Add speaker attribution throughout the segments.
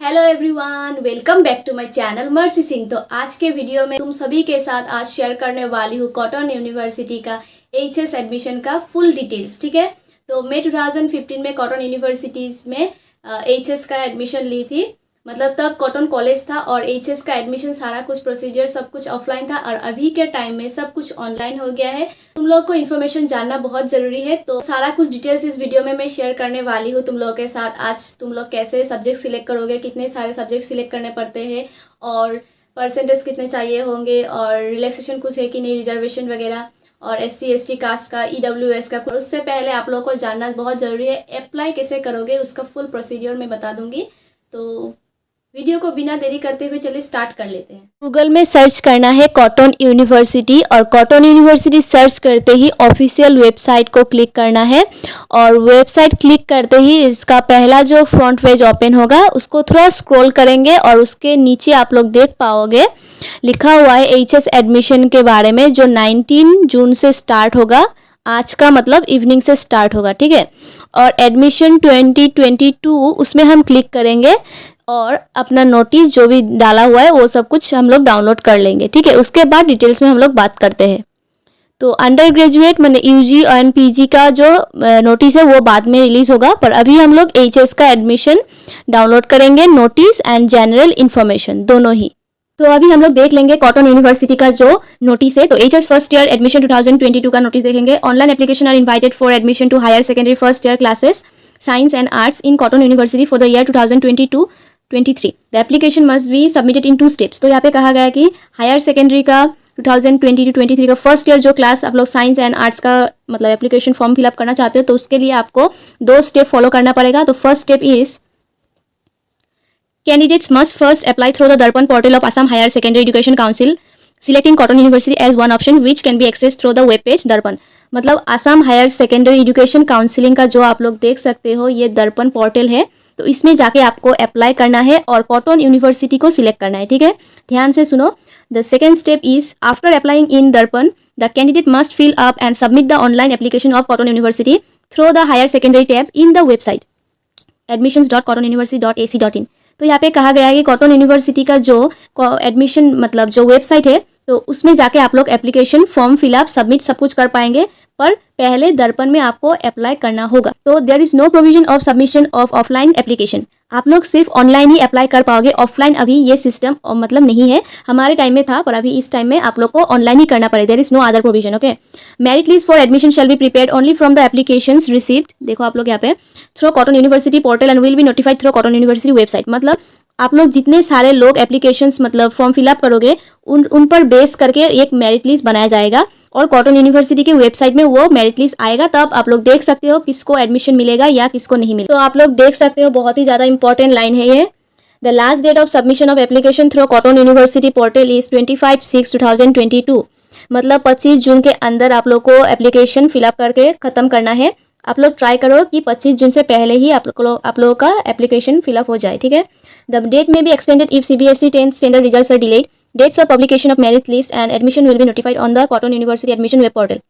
Speaker 1: Hello everyone, welcome back to my channel Mercy Singh. तो आज के वीडियो में तुम सभी के साथ आज शेयर करने वाली हूँ कॉटन यूनिवर्सिटी का एचएस एडमिशन का फुल डिटेल्स। ठीक है, तो मैं 2015 में कॉटन यूनिवर्सिटीज़ में एचएस का एडमिशन ली थी। मतलब तब कॉटन कॉलेज था और एचएस का एडमिशन सारा कुछ प्रोसीजर सब कुछ ऑफलाइन था और अभी के टाइम में सब कुछ ऑनलाइन हो गया है। तुम लोग को इन्फॉर्मेशन जानना बहुत ज़रूरी है, तो सारा कुछ डिटेल्स इस वीडियो में मैं शेयर करने वाली हूँ तुम लोगों के साथ। आज तुम लोग कैसे सब्जेक्ट सिलेक्ट करोगे, कितने सारे सब्जेक्ट सिलेक्ट करने पड़ते हैं और परसेंटेज कितने चाहिए होंगे और रिलैक्सेशन कुछ है कि नहीं, रिजर्वेशन वगैरह और SC ST कास्ट का, EWS का। उससे पहले आप लोगों को जानना बहुत ज़रूरी है अप्लाई कैसे करोगे, उसका फुल प्रोसीजर मैं बता दूंगी। तो वीडियो को बिना देरी करते हुए चलिए स्टार्ट कर लेते हैं। गूगल में सर्च करना है कॉटन यूनिवर्सिटी और कॉटन यूनिवर्सिटी सर्च करते ही ऑफिशियल वेबसाइट को क्लिक करना है और वेबसाइट क्लिक करते ही इसका पहला जो फ्रंट पेज ओपन होगा उसको थोड़ा स्क्रॉल करेंगे और उसके नीचे आप लोग देख पाओगे लिखा हुआ है एचएस एडमिशन के बारे में, जो 19 जून से स्टार्ट होगा। आज का मतलब इवनिंग से स्टार्ट होगा, ठीक है। और एडमिशन 2022 उसमें हम क्लिक करेंगे और अपना नोटिस जो भी डाला हुआ है वो सब कुछ हम लोग डाउनलोड कर लेंगे, ठीक है। उसके बाद डिटेल्स में हम लोग बात करते हैं। तो अंडर ग्रेजुएट मैंने UG और PG का जो नोटिस है वो बाद में रिलीज होगा, पर अभी हम लोग एचएस का एडमिशन डाउनलोड करेंगे, नोटिस एंड जनरल इन्फॉर्मेशन दोनों ही। तो अभी हम लोग देख लेंगे कॉटन यूनिवर्सिटी का जो नोटिस है। तो एचएस फर्स्ट ईयर एडमिशन 2022 का नोटिस देखेंगे। Online application are invited for admission to higher secondary first year classes science and arts in Cotton University for the year 2022-23। The application must be submitted in 2 steps. तो यहाँ पे कहा गया है कि higher secondary का 2022-23 का फर्स्ट ईयर जो क्लास आप लोग साइंस एंड आर्ट्स का मतलब एप्लीकेशन फॉर्म फिलअप करना चाहते हो तो उसके लिए आपको 2 स्टेप फॉलो करना पड़ेगा। तो first step is candidates must first apply through the Darpan portal of Assam Higher Secondary Education Council, selecting Cotton University as one option which can be accessed through the web page Darpan। मतलब Assam higher secondary education counselling का जो आप लोग देख सकते हो ये दर्पण पोर्टल है, तो इसमें जाके आपको अप्लाई करना है और कॉटन यूनिवर्सिटी को सिलेक्ट करना है, ठीक है। ध्यान से सुनो। The second step is after applying in Darpan the candidate must fill up and submit the online application of Cotton University through the higher secondary tab in the website admissions.cottonuniversity.ac.in। तो यहाँ पे कहा गया है कि कॉटन यूनिवर्सिटी का जो admission मतलब जो वेबसाइट है तो उसमें जाके आप लोग एप्लीकेशन फॉर्म फिलअप सबमिट सब कुछ कर पाएंगे, पर पहले दर्पण में आपको अप्लाई करना होगा। तो there is no provision of submission of offline application. आप लोग सिर्फ ऑनलाइन ही अप्लाई कर पाओगे, ऑफलाइन अभी ये सिस्टम मतलब नहीं है। हमारे टाइम में था पर अभी इस टाइम में आप लोग को ऑनलाइन ही करना पड़ेगा। There is no other provision, okay. Merit list for admission shall be prepared only from the applications received, देखो आप लोग यहाँ पे, through Cotton University portal and will be notified through Cotton University website. मतलब आप लोग जितने सारे लोग एप्लीकेशंस मतलब फॉर्म फिलअप करोगे उन पर बेस करके एक मेरिट लिस्ट बनाया जाएगा और कॉटन यूनिवर्सिटी की वेबसाइट में वो मेरिट लिस्ट आएगा, तब आप लोग देख सकते हो किसको एडमिशन मिलेगा या किसको नहीं मिलेगा। तो आप लोग देख सकते हो बहुत ही ज़्यादा इंपॉर्टेंट लाइन है ये। The last date of submission of application through Cotton University portal is 25/6/2022। मतलब 25 जून के अंदर आप लोग को एप्लीकेशन फिलअप करके ख़त्म करना है। आप लोग ट्राई करो कि 25 जून से पहले ही आप लोगों का एप्लीकेशन फिलअप हो जाए, ठीक है। The date may be extended if CBSE 10th standard results are delayed. Dates of publication of merit list and admission will be notified on the Cotton University admission web portal।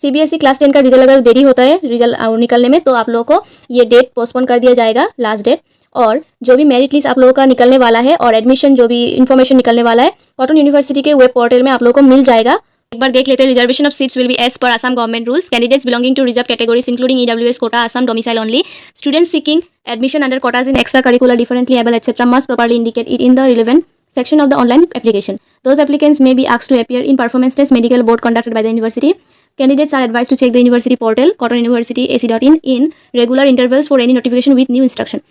Speaker 1: CBSE class 10 का result अगर देरी होता है result निकलने में तो आप लोगों को ये डेट पोस्टपोन कर दिया जाएगा, लास्ट डेट। और जो भी मेरिट लिस्ट आप लोगों का निकलने वाला है और एडमिशन जो भी इन्फॉर्मेशन निकलने वाला है कॉटन यूनिवर्सिटी के वेब पोर्टल में आप लोगों को मिल जाएगा। एक बार देख लेते हैं। Reservation of seats will be as per Assam government rules. Candidates belonging to reserve categories including EWS quota Assam domicile only. Students seeking admission under quotas in extra curricular differently able etcetera must properly indicate it in the relevant section of the online application. Those applicants may be asked to appear in performance test medical board conducted by the university. Candidates are advised to check the university portal Cotton University AC.in in regular intervals for any notification with new instruction.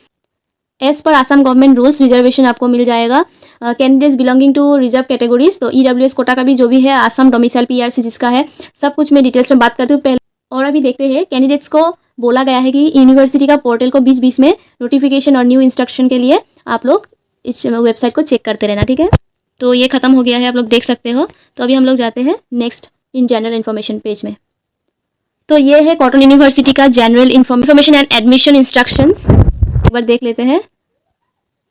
Speaker 1: As per Assam government rules reservation आपको मिल जाएगा। Candidates belonging to reserve categories, तो EWS quota का भी जो भी है, Assam domicile PRC जिसका है, सब कुछ मैं डिटेल्स में बात करती हूँ पहले। और अभी देखते हैं कैंडिडेट्स को बोला गया है कि यूनिवर्सिटी का पोर्टल को 2020 में नोटिफिकेशन और न्यू इंस्ट्रक्शन के लिए आप लोग इस वेबसाइट को चेक करते रहना, ठीक है। तो ये खत्म हो गया है, आप लोग देख सकते हो। तो अभी हम लोग जाते हैं next in general information page में। तो ये है कॉटन यूनिवर्सिटी का general information and admission instructions. एक बार देख लेते हैं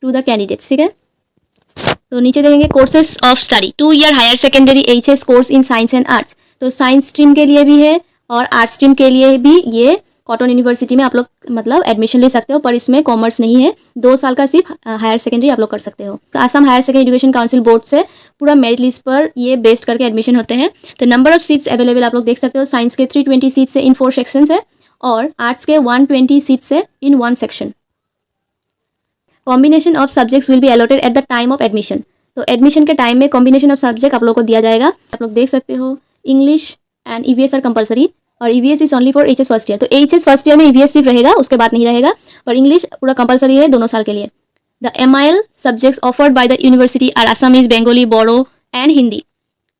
Speaker 1: टू द कैंडिडेट्स, ठीक है। तो नीचे देखेंगे courses of study 2 year higher secondary HS course in science and arts. तो साइंस स्ट्रीम के लिए भी है और आर्ट्स स्ट्रीम के लिए भी ये कॉटन यूनिवर्सिटी में आप लोग मतलब एडमिशन ले सकते हो, पर इसमें कॉमर्स नहीं है, 2 साल का सिर्फ हायर सेकेंडरी आप लोग कर सकते हो। तो Assam higher secondary education council board से पूरा मेरिट लिस्ट पर ये बेस्ड करके एडमिशन होते हैं। तो नंबर ऑफ सीट्स अवेलेबल आप लोग देख सकते हो, साइंस के 320 सीट्स से इन 4 सेक्शंस है और आर्ट्स के 120 सीट्स से इन 1 section. Combination of subjects will be allotted at the time of admission. तो एडमिशन के टाइम में कॉम्बिनेशन ऑफ सब्जेक्ट आप लोग को दिया जाएगा। आप लोग देख सकते हो English and EVS are compulsory और EVS is only for HS first year. तो एचएस फर्स्ट ईयर में ईवीएस सिर्फ रहेगा, उसके बाद नहीं रहेगा, और इंग्लिश पूरा कंपलसरी है दोनों साल के लिए। The MIL subjects offered by the university are Assamese, Bengali, Bodo and Hindi.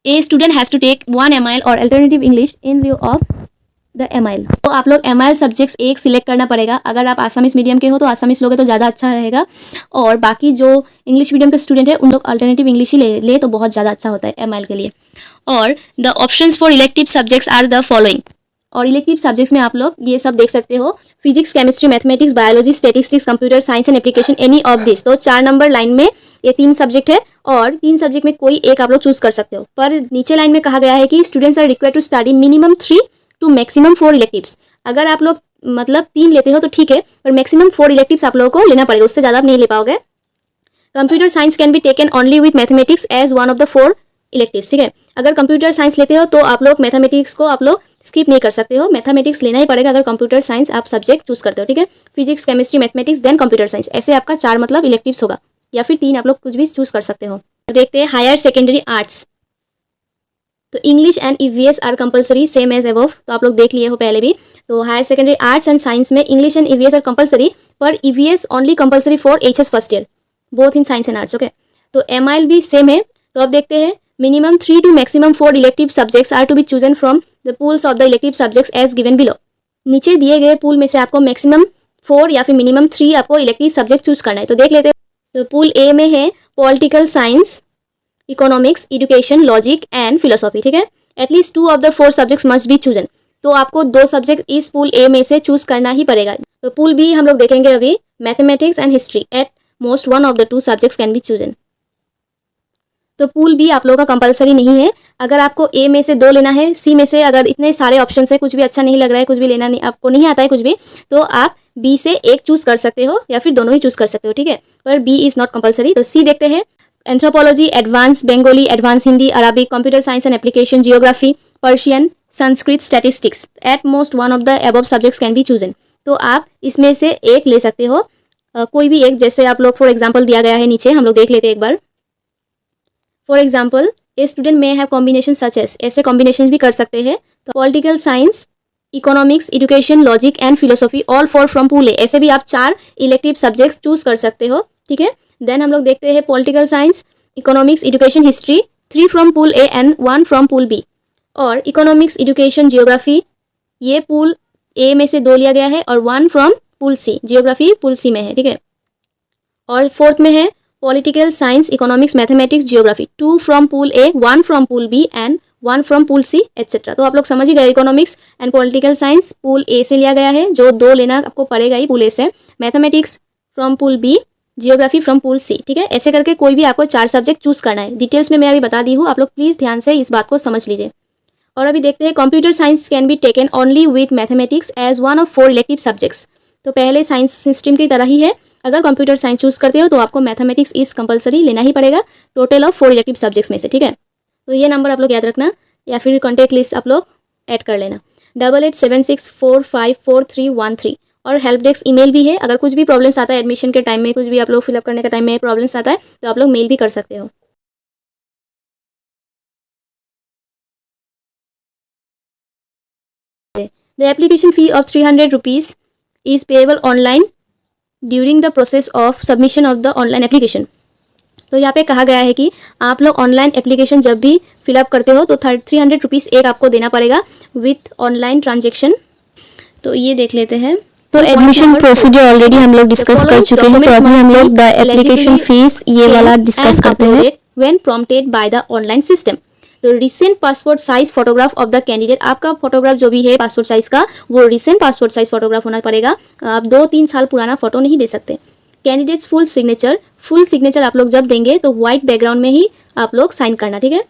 Speaker 1: A student has to take 1 MIL और alternative English in lieu of the MIL। तो आप लोग MIL सब्जेक्ट्स एक सिलेक्ट करना पड़ेगा। अगर आप आसामीज मीडियम के हो तो आसामीज लोगे तो ज़्यादा अच्छा रहेगा, और बाकी जो इंग्लिश मीडियम के स्टूडेंट है उन लोग अल्टरनेटिव इंग्लिश ही ले तो बहुत ज़्यादा अच्छा होता है MIL के लिए। और the options for elective subjects are the following. और इलेक्टिव सब्जेक्ट्स में आप लोग ये सब देख सकते हो, physics, chemistry, mathematics, biology, statistics, computer science and application, any of this. तो 4 नंबर लाइन में ये 3 सब्जेक्ट है और 3 सब्जेक्ट में कोई एक आप लोग चूज कर सकते हो। पर नीचे लाइन में कहा गया है कि students are required to study minimum 3 to maximum 4 electives. अगर आप लोग मतलब 3 लेते हो तो ठीक है, पर मैक्सिमम 4 इलेक्टिव्स आप लोगों को लेना पड़ेगा, उससे ज़्यादा आप नहीं ले पाओगे। Computer science can be taken only with mathematics as one of the 4 electives, ठीक है। अगर कंप्यूटर साइंस लेते हो तो आप लोग मैथमेटिक्स को आप लोग स्किप नहीं कर सकते हो, मैथमेटिक्स लेना ही पड़ेगा अगर कंप्यूटर साइंस आप सब्जेक्ट चूज करते हो, ठीक है। Physics, chemistry, mathematics then computer science, ऐसे आपका 4 मतलब इलेक्टिव्स होगा, या फिर 3 आप लोग कुछ भी चूज कर सकते हो। देखते हैं हायर सेकेंडरी आर्ट्स। तो English and EVS are compulsory same as above, तो आप लोग देख लिए हो पहले भी। तो higher secondary arts and science में English and EVS are compulsory, पर EVS only compulsory for HS first year, both in science and arts, okay. तो MIL भी सेम है। तो अब देखते हैं, minimum 3 to maximum 4 elective subjects are to be chosen from the pools of the elective subjects as given below. नीचे दिए गए पूल में से आपको मैक्सिमम 4 या फिर मिनिमम 3 आपको इलेक्टिव सब्जेक्ट चूज करना है। तो देख लेते हैं। तो पूल ए में है political science, economics, education, logic and philosophy, ठीक है। At least 2 of the 4 subjects must be chosen. तो आपको 2 सब्जेक्ट इस पूल ए में से चूज करना ही पड़ेगा। तो पूल बी हम लोग देखेंगे अभी, mathematics and history, at most 1 of the 2 subjects can be chosen. तो पूल बी आप लोगों का कंपलसरी नहीं है। अगर आपको ए में से 2 लेना है, सी में से अगर इतने सारे ऑप्शन है, कुछ भी अच्छा नहीं लग रहा है, कुछ भी लेना नहीं, आपको नहीं आता है कुछ भी, तो आप बी से एक चूज कर सकते हो या फिर दोनों ही चूज कर सकते हो, ठीक है। पर बी इज नॉट कंपलसरी। तो सी देखते हैं, anthropology, advance Bengali, advance Hindi, Arabic, computer science and application, geography, Persian, Sanskrit, statistics, at most 1 of the above subjects can be chosen. तो आप इसमें से एक ले सकते हो, कोई भी एक। जैसे आप लोग फॉर एग्जाम्पल दिया गया है नीचे, हम लोग देख लेते हैं एक बार। फॉर एग्जाम्पल, ए स्टूडेंट में हैव कॉम्बिनेशन सच एस, ऐसे कॉम्बिनेशन भी कर सकते हैं। तो political science, economics, education, logic and philosophy, all 4 from pool ए, ऐसे भी आप 4 इलेक्टिव सब्जेक्ट्स चूज कर सकते हो, ठीक है। देन हम लोग देखते हैं political science, economics, education, history, 3 from pool A and 1 from pool B. और इकोनॉमिक्स, एजुकेशन, जियोग्राफी, ये पूल ए में से 2 लिया गया है और 1 from pool C, geography pool C में है, ठीक है। और 4th में है political science, economics, mathematics, geography, 2 from pool A, 1 from pool B and 1 from pool C, etcetera. तो आप लोग समझ ही गए, economics and political science pool A से लिया गया है, जो 2 लेना आपको पड़ेगा ही पूल ए से। Mathematics from pool B, geography from pool C, ठीक है। ऐसे करके कोई भी आपको 4 सब्जेक्ट चूज करना है। डिटेल्स में मैं अभी बता दी हूँ, आप लोग प्लीज ध्यान से इस बात को समझ लीजिए। और अभी देखते हैं, computer science can be taken only with mathematics as 1 of 4 elective subjects. तो पहले साइंस स्ट्रीम की तरह ही है, अगर कंप्यूटर साइंस चूज करते हो तो आपको मैथमेटिक्स इज कंपलसरी लेना ही पड़ेगा, टोटल ऑफ 4 इलेक्टिव सब्जेक्ट्स में से, ठीक है। तो ये नंबर आप लोग याद रखना, या फिर कॉन्टैक्ट लिस्ट आप लोग ऐड कर लेना, 8876454313। और हेल्प डेस्क ईमेल भी है, अगर कुछ भी प्रॉब्लम्स आता है एडमिशन के टाइम में, कुछ भी आप लोग फिलअप करने के टाइम में प्रॉब्लम्स आता है तो आप लोग मेल भी कर सकते हो। The application fee of 300 rupees is payable online during the process of submission of the online application। तो यहाँ पे कहा गया है कि आप लोग ऑनलाइन एप्लीकेशन जब भी फिलअप करते हो तो 300 रुपीज़ एक आपको देना पड़ेगा विथ ऑनलाइन ट्रांजेक्शन। तो ये देख लेते हैं। तो एडमिशन प्रोसीजर ऑलरेडी हम लोग डिस्कस कर चुके हैं, तो अभी हम लोग द एप्लीकेशन फीस ये वाला डिस्कस करते हैं। When prompted by the online system, तो recent passport size photograph of the candidate, आपका फोटोग्राफ जो भी है पासपोर्ट साइज का, वो रिसेंट पासपोर्ट साइज फोटोग्राफ होना पड़ेगा, आप 2-3 साल पुराना फोटो नहीं दे सकते। कैंडिडेट्स फुल सिग्नेचर आप लोग जब देंगे तो व्हाइट बैकग्राउंड में ही आप लोग साइन करना, ठीक है।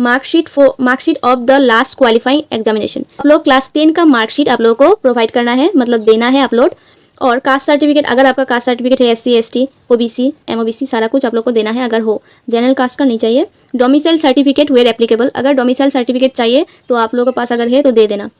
Speaker 1: Marksheet of the last qualifying examination. आप लोग क्लास 10 का मार्कशीट आप लोगों को प्रोवाइड करना है, मतलब देना है अपलोड। और कास्ट सर्टिफिकेट, अगर आपका कास्ट सर्टिफिकेट है SC ST OBC MOBC सारा कुछ आप लोग को देना है, अगर हो। जनरल कास्ट का नहीं चाहिए। डोमिसाइल सर्टिफिकेट वेयर एप्लीकेबल, अगर डोमिसाइल सर्टिफिकेट चाहिए तो आप लोगों के पास अगर है तो दे देना।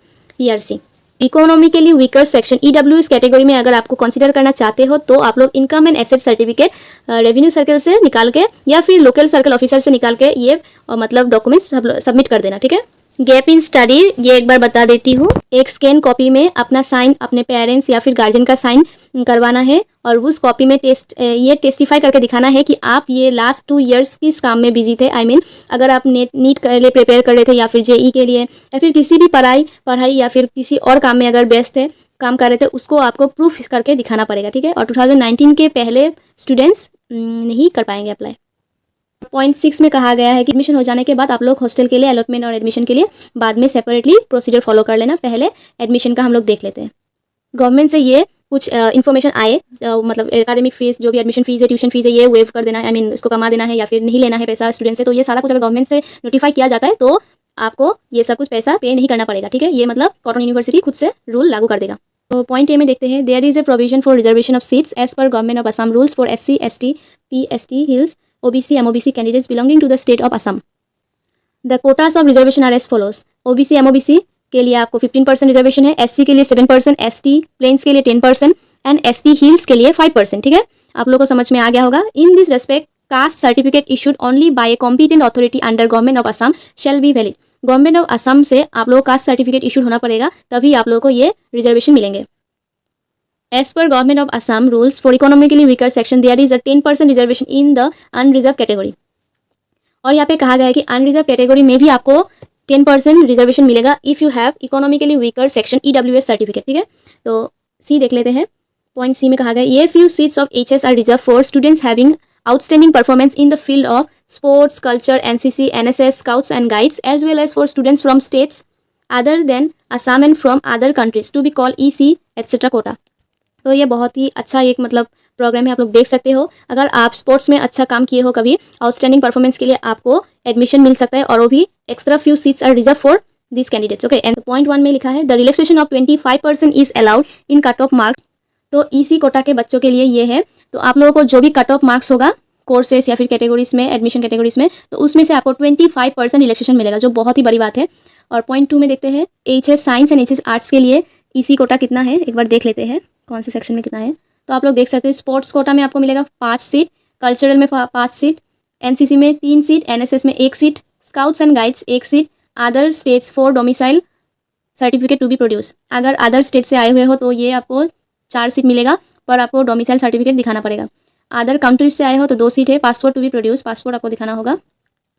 Speaker 1: ERC। Economically weaker section EWS category में अगर आपको कंसीडर करना चाहते हो तो आप लोग income and asset certificate revenue circle से निकाल के या फिर लोकल सर्कल ऑफिसर से निकाल के ये मतलब डॉक्यूमेंट्स सबमिट कर देना, ठीक है। गैप इन स्टडी ये एक बार बता देती हूँ। एक स्कैन कॉपी में अपना साइन, अपने पेरेंट्स या फिर गार्जियन का साइन करवाना है और उस कॉपी में ये टेस्टिफाई करके दिखाना है कि आप ये लास्ट 2 इयर्स किस काम में बिजी थे। आई मीन अगर आप नीट के लिए प्रिपेयर कर रहे थे या फिर JEE के लिए या फिर किसी भी पढ़ाई या फिर किसी और काम में अगर व्यस्त थे, काम कर रहे थे, उसको आपको प्रूफ करके दिखाना पड़ेगा, ठीक है। और 2019 के पहले स्टूडेंट्स नहीं कर पाएंगे अप्लाई। पॉइंट 6 में कहा गया है कि एडमिशन हो जाने के बाद आप लोग हॉस्टल के लिए अलॉटमेंट और एडमिशन के लिए बाद में सेपरेटली प्रोसीजर फॉलो कर लेना। पहले एडमिशन का हम लोग देख लेते हैं। गवर्नमेंट से ये कुछ इन्फॉर्मेशन आए, मतलब एकेडमिक फीस, जो भी एडमिशन फीस है, ट्यूशन फीस है, ये वेव कर देना है, आई मीन इसको कमा देना है या फिर नहीं लेना है पैसा स्टूडेंट से। तो ये सारा कुछ अगर गवर्नमेंट से नोटिफाई किया जाता है तो आपको ये सब कुछ पैसा पे नहीं करना पड़ेगा, ठीक है। ये मतलब कॉटन यूनिवर्सिटी खुद से रूल लागू कर देगा। तो पॉइंट ए में देखते हैं, there is a provision for reservation of seats as per government of Assam rules for SC ST PST hills OBC MOBC candidates belonging to the state of Assam. The quotas of reservation are as follows. OBC MOBC के लिए आपको 15% reservation है, SC के लिए 7%, ST planes के लिए 10% and ST hills के लिए 5%, ठीक है। आप लोगों को समझ में आ गया होगा। In this respect caste certificate issued only by a competent authority under government of Assam shall be valid. Government of Assam से आप लोगों को कास्ट सर्टिफिकेट इशूड होना पड़ेगा, तभी आप लोगों को ये रिजर्वेशन मिलेंगे। As per Government of Assam rules for economically weaker section, there is a 10% reservation in the unreserved category. और यहाँ पे कहा गया है कि अनरिजर्व कैटेगरी में भी आपको 10% रिजर्वेशन मिलेगा if you have economically weaker section EWS certificate, ठीक है। तो सी देख लेते हैं। पॉइंट सी में कहा गया ये few seats of HS are reserve for students having outstanding performance in the field of sports, culture, NCC, NSS, Scouts and Guides, as well as for students from states other than Assam and from other countries to be called EC etc. quota. तो ये बहुत ही अच्छा एक मतलब programme है, आप लोग देख सकते हो। अगर आप स्पोर्ट्स में अच्छा काम किए हो कभी, आउटस्टैंडिंग परफॉर्मेंस के लिए आपको एडमिशन मिल सकता है और वो भी extra few seats are reserve for this candidates, okay. And point 1 में लिखा है the relaxation of 25% is allowed in cut off marks. तो EC कोटा के बच्चों के लिए ये है। तो आप लोगों को जो भी कट ऑफ मार्क्स होगा कोर्सेस या फिर कैटेगरीज में, एडमिशन कैटेगरीज में, तो उसमें से आपको 25% रिलैक्सेशन मिलेगा, जो बहुत ही बड़ी बात है। और पॉइंट 2 में देखते हैं HS science and HS arts के लिए EC कोटा कितना है, एक बार देख लेते हैं कौन से सेक्शन में कितना है। तो आप लोग देख सकते हैं स्पोर्ट्स कोटा में आपको मिलेगा 5 सीट, कल्चरल में 5 सीट, NCC में 3 सीट, NSS में 1 seat, scouts and guides 1 seat, other states for domicile certificate to be produce. अगर अदर स्टेट से आए हुए हो तो ये आपको 4 सीट मिलेगा, पर आपको डोमिसाइल सर्टिफिकेट दिखाना पड़ेगा। अदर कंट्रीज से आए हो तो 2 सीट है, passport to be produce, passport आपको दिखाना होगा।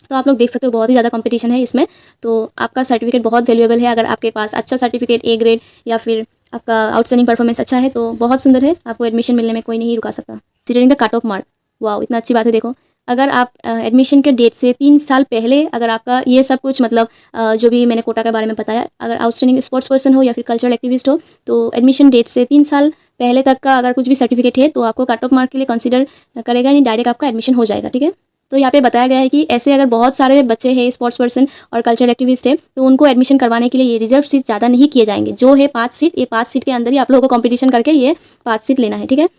Speaker 1: तो आप लोग देख सकते हो बहुत ही ज़्यादा कंपटीशन है इसमें। तो आपका सर्टिफिकेट बहुत वैल्यूएबल है। अगर आपके पास अच्छा सर्टिफिकेट A ग्रेड या फिर आपका आउटस्टैंडिंग परफॉर्मेंस अच्छा है तो बहुत सुंदर है, आपको एडमिशन मिलने में कोई नहीं रुका सकता। Considering the cut off mark, wow इतना अच्छी बात है। देखो अगर आप एडमिशन के डेट से 3 साल पहले अगर आपका ये सब कुछ मतलब जो भी मैंने कोटा के बारे में बताया, अगर आउटस्टैंडिंग स्पोर्ट्स पर्सन हो या फिर कल्चरल एक्टिविस्ट हो, तो एडमिशन डेट से 3 साल पहले तक का अगर कुछ भी सर्टिफिकेट है तो आपको कट ऑफ मार्क के लिए कंसीडर करेगा नहीं, डायरेक्ट आपका एडमिशन हो जाएगा, ठीक है। तो यहाँ पे बताया गया है कि ऐसे अगर बहुत सारे बच्चे हैं स्पोर्ट्स पर्सन और कल्चरल एक्टिविस्ट है तो उनको एडमिशन करवाने के लिए ये रिजर्व सीट ज़्यादा नहीं किए जाएंगे। जो है 5 सीट, ये 5 सीट के अंदर ही आप लोगों को कंपटीशन करके ये 5 सीट लेना है, ठीक है।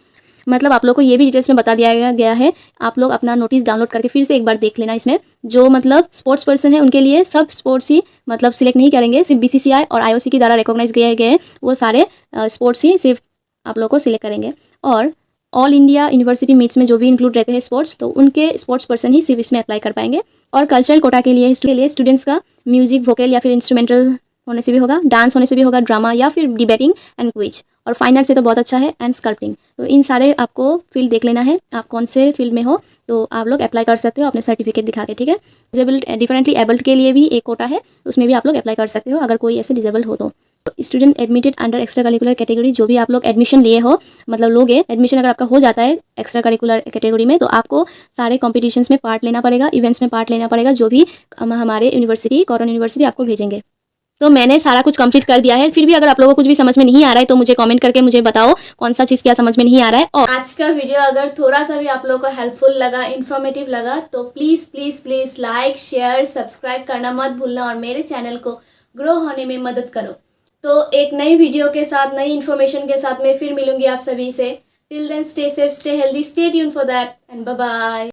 Speaker 1: मतलब आप लोग को ये भी डिटेल्स में बता दिया गया है। आप लोग अपना नोटिस डाउनलोड करके फिर से एक बार देख लेना। इसमें जो मतलब स्पोर्ट्स पर्सन है उनके लिए सब स्पोर्ट्स ही मतलब सिलेक्ट नहीं करेंगे, सिर्फ BCCI और IOC के द्वारा रिकॉग्नाइज किए गए वो सारे स्पोर्ट्स ही सिर्फ आप लोग को सिलेक्ट करेंगे। और ऑल इंडिया यूनिवर्सिटी मीट्स में जो भी इंक्लूड रहते हैं स्पोर्ट्स, तो उनके स्पोर्ट्स पर्सन ही सिर्फ इसमें अप्लाई कर पाएंगे। और कल्चरल कोटा के लिए स्टूडेंट्स का म्यूजिक, वोकल या फिर इंस्ट्रूमेंटल होने से भी होगा, डांस होने से भी होगा, ड्रामा या फिर डिबेटिंग एंड क्विज। और फाइन आर्ट से तो बहुत अच्छा है, एंड स्कल्पटिंग। तो इन सारे आपको फील्ड देख लेना है, आप कौन से फील्ड में हो तो आप लोग अप्लाई कर सकते हो अपने सर्टिफिकेट दिखा के, ठीक है। डिफरेंटली एबल्ड के लिए भी एक कोटा है, उसमें भी आप लोग अप्लाई कर सकते हो अगर कोई ऐसे डिजेबल हो तो। Student admitted under extra curricular category, जो भी आप लोग एडमिशन लिए हो, मतलब लोगे एडमिशन अगर आपका हो जाता है एक्स्ट्रा करिकुलर कैटेगरी में, तो आपको सारे कॉम्पिटिशन्स में पार्ट लेना पड़ेगा, इवेंट्स में पार्ट लेना पड़ेगा, जो भी हमारे यूनिवर्सिटी कॉटन यूनिवर्सिटी आपको भेजेंगे। तो मैंने सारा कुछ कंप्लीट कर दिया है। फिर भी अगर आप लोगों को कुछ भी समझ में नहीं आ रहा है तो मुझे कमेंट करके मुझे बताओ कौन सा चीज़ क्या समझ में नहीं आ रहा है। और आज का वीडियो अगर थोड़ा सा भी आप लोगों को हेल्पफुल लगा, इन्फॉर्मेटिव लगा तो please please please like share subscribe करना मत भूलना और मेरे चैनल को ग्रो होने में मदद करो। तो एक नई वीडियो के साथ, नई इन्फॉर्मेशन के साथ मैं फिर मिलूंगी आप सभी से। Till then stay safe, stay healthy, stay tune for that and bye bye.